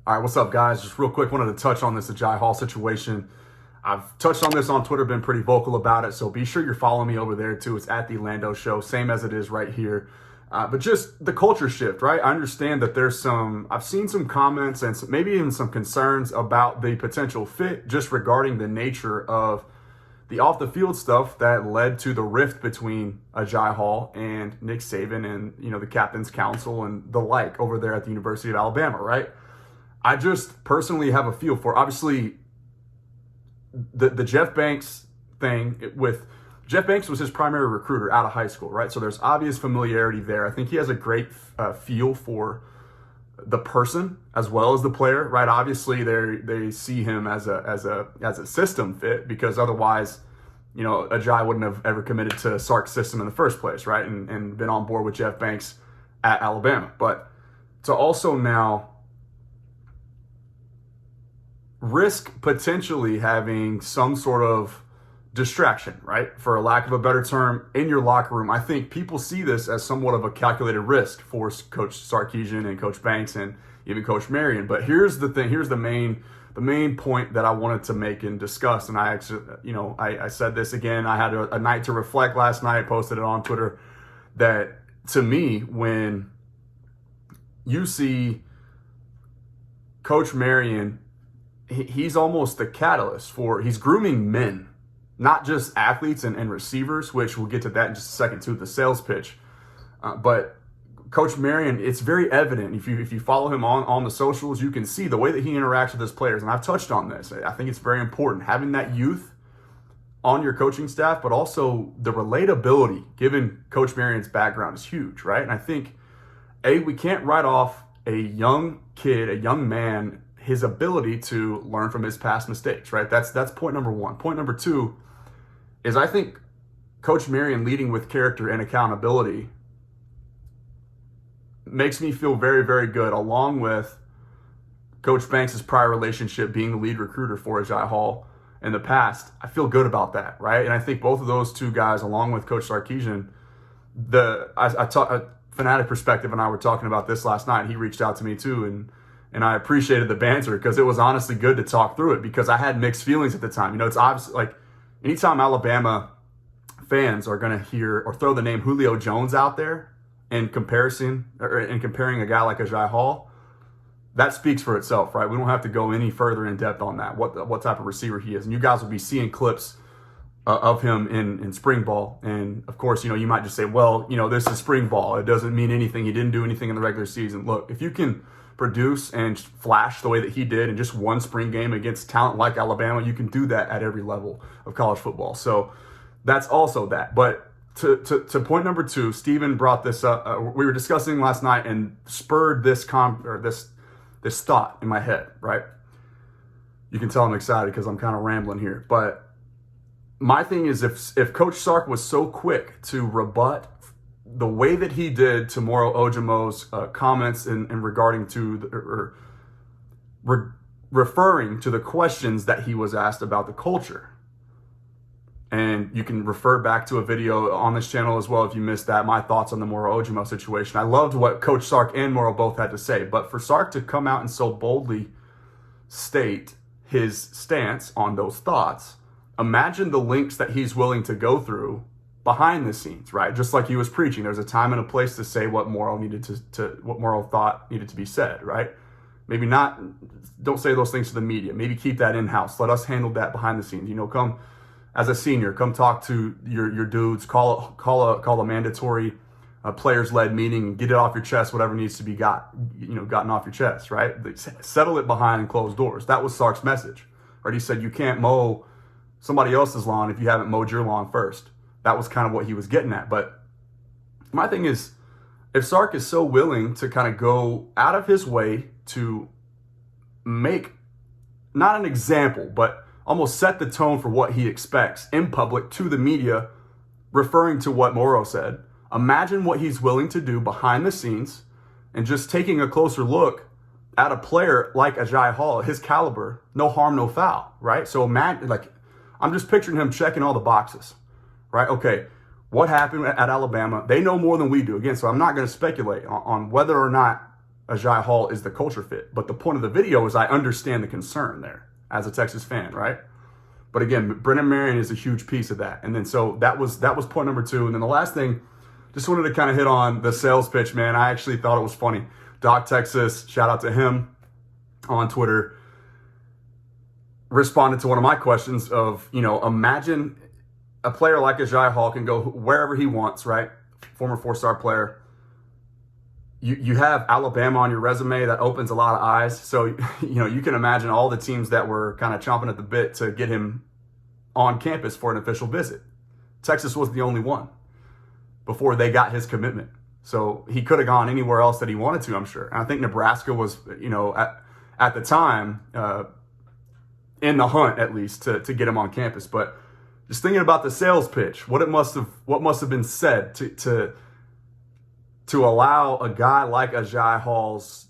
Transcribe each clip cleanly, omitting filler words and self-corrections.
All right, what's up, guys? Just real quick, wanted to touch on this Ajay Hall situation. I've touched on this on Twitter, been pretty vocal about it, so be sure you're following me over there too. It's at the Lando Show, same as it is right here. But just the culture shift, right? I understand that I've seen some comments and maybe even some concerns about the potential fit just regarding the nature of the off-the-field stuff that led to the rift between Ajay Hall and Nick Saban and, the captain's council and the like over there at the University of Alabama, right? I just personally have a feel for, obviously, the Jeff Banks thing with Jeff Banks was his primary recruiter out of high school, right? So there's obvious familiarity there. I think he has a great feel for the person as well as the player, right? Obviously, they see him as a system fit because otherwise, Ajay wouldn't have ever committed to Sark's system in the first place, right? And been on board with Jeff Banks at Alabama. But to also now risk potentially having some sort of distraction, right? For a lack of a better term, in your locker room. I think people see this as somewhat of a calculated risk for Coach Sarkisian and Coach Banks and even Coach Marion. But here's the thing, here's the main point that I wanted to make and discuss. And I actually, I said this again. I had a night to reflect last night, posted it on Twitter, that to me, when you see Coach Marion, he's almost the catalyst he's grooming men, not just athletes and receivers, which we'll get to that in just a second too, the sales pitch. But Coach Marion, it's very evident. If you follow him on the socials, you can see the way that he interacts with his players. And I've touched on this. I think it's very important, having that youth on your coaching staff, but also the relatability, given Coach Marion's background, is huge, right? And I think, we can't write off a young kid, a young man, his ability to learn from his past mistakes, right? That's point number one. Point number two is I think Coach Marion leading with character and accountability makes me feel very, very good, along with Coach Banks' prior relationship being the lead recruiter for Ajay Hall in the past. I feel good about that, right? And I think both of those two guys, along with Coach Sarkisian, Fanatic Perspective and I were talking about this last night. He reached out to me too, and I appreciated the banter because it was honestly good to talk through it because I had mixed feelings at the time. It's obviously like anytime Alabama fans are going to hear or throw the name Julio Jones out there in comparison or in comparing a guy like Ajay Hall, that speaks for itself, right? We don't have to go any further in depth on that, what type of receiver he is. And you guys will be seeing clips of him in spring ball. And of course, you might just say, well, this is spring ball. It doesn't mean anything. He didn't do anything in the regular season. Look, if you can produce and flash the way that he did in just one spring game against talent like Alabama, you can do that at every level of college football. So that's also that. But to point number two, Steven brought this up. We were discussing last night and spurred this thought in my head, right? You can tell I'm excited because I'm kind of rambling here. But my thing is, if Coach Sark was so quick to rebut the way that he did to Moro Ojomo's comments in regarding to referring to the questions that he was asked about the culture. And you can refer back to a video on this channel as well if you missed that, my thoughts on the Moro Ojomo situation. I loved what Coach Sark and Moro both had to say, but for Sark to come out and so boldly state his stance on those thoughts, imagine the links that he's willing to go through behind the scenes, right? Just like he was preaching, there's a time and a place to say what Moro thought needed to be said, right? Maybe not, don't say those things to the media. Maybe keep that in-house. Let us handle that behind the scenes. Come as a senior, come talk to your dudes, call a mandatory players-led meeting and get it off your chest, whatever needs to be gotten off your chest, right? Settle it behind closed doors. That was Sark's message, right? He said, you can't mow somebody else's lawn if you haven't mowed your lawn first. That was kind of what he was getting at. But my thing is, if Sark is so willing to kind of go out of his way to make not an example, but almost set the tone for what he expects in public to the media, referring to what Moro said, imagine what he's willing to do behind the scenes and just taking a closer look at a player like Ajay Hall, his caliber, no harm, no foul, right? So imagine, I'm just picturing him checking all the boxes, right? Okay, what happened at Alabama? They know more than we do. Again, so I'm not going to speculate on whether or not Ajay Hall is the culture fit. But the point of the video is I understand the concern there as a Texas fan, right? But again, Brennan Marion is a huge piece of that. And then so that was point number 2. And then the last thing, just wanted to kind of hit on the sales pitch, man. I actually thought it was funny. Doc Texas, shout out to him on Twitter, responded to one of my questions of, imagine a player like Ajay Hall can go wherever he wants, right? Former 4-star player. You have Alabama on your resume. That opens a lot of eyes. So, you can imagine all the teams that were kind of chomping at the bit to get him on campus for an official visit. Texas was the only one before they got his commitment. So he could have gone anywhere else that he wanted to, I'm sure. And I think Nebraska was, at the time, in the hunt at least to get him on campus. But just thinking about the sales pitch, what must have been said to allow a guy like Ajay Hall's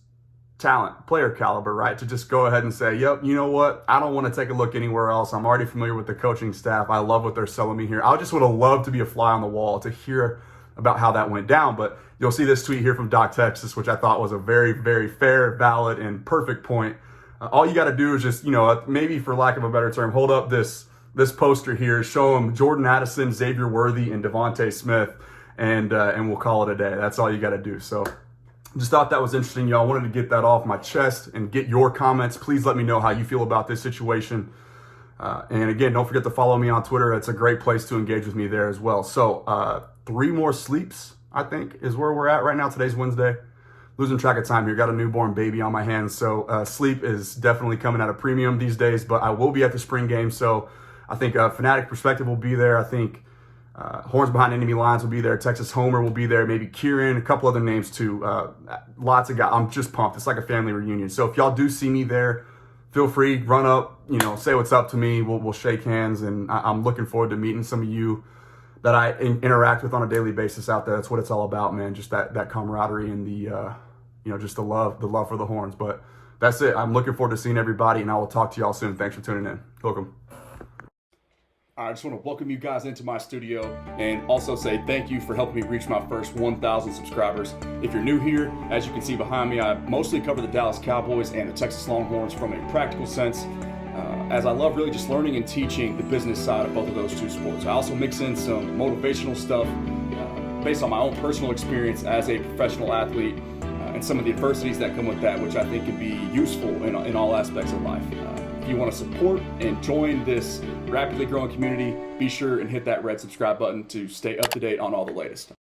talent, player caliber, right, to just go ahead and say, yep, you know what? I don't want to take a look anywhere else. I'm already familiar with the coaching staff. I love what they're selling me here. I just would have loved to be a fly on the wall to hear about how that went down. But you'll see this tweet here from Doc Texas, which I thought was a very, very fair, valid, and perfect point. All you got to do is just, maybe for lack of a better term, hold up this poster here, show them Jordan Addison, Xavier Worthy, and Devontae Smith, and we'll call it a day. That's all you got to do. So just thought that was interesting, y'all. Wanted to get that off my chest and get your comments. Please let me know how you feel about this situation. And again, don't forget to follow me on Twitter. It's a great place to engage with me there as well. So 3 more sleeps, I think, is where we're at right now. Today's Wednesday. Losing track of time here. Got a newborn baby on my hands. So sleep is definitely coming at a premium these days. But I will be at the spring game. So I think Fanatic Perspective will be there. I think Horns Behind Enemy Lines will be there. Texas Homer will be there. Maybe Kieran, a couple other names too. Lots of guys. I'm just pumped. It's like a family reunion. So if y'all do see me there, feel free, run up, say what's up to me. We'll shake hands. And I'm looking forward to meeting some of you that I interact with on a daily basis out there. That's what it's all about, man. Just that camaraderie and the, just the love for the Horns. But that's it. I'm looking forward to seeing everybody, and I will talk to y'all soon. Thanks for tuning in. Welcome. I just want to welcome you guys into my studio and also say thank you for helping me reach my first 1,000 subscribers. If you're new here, as you can see behind me, I mostly cover the Dallas Cowboys and the Texas Longhorns from a practical sense, as I love really just learning and teaching the business side of both of those two sports. I also mix in some motivational stuff based on my own personal experience as a professional athlete and some of the adversities that come with that, which I think can be useful in all aspects of life. If you want to support and join this rapidly growing community, be sure and hit that red subscribe button to stay up to date on all the latest.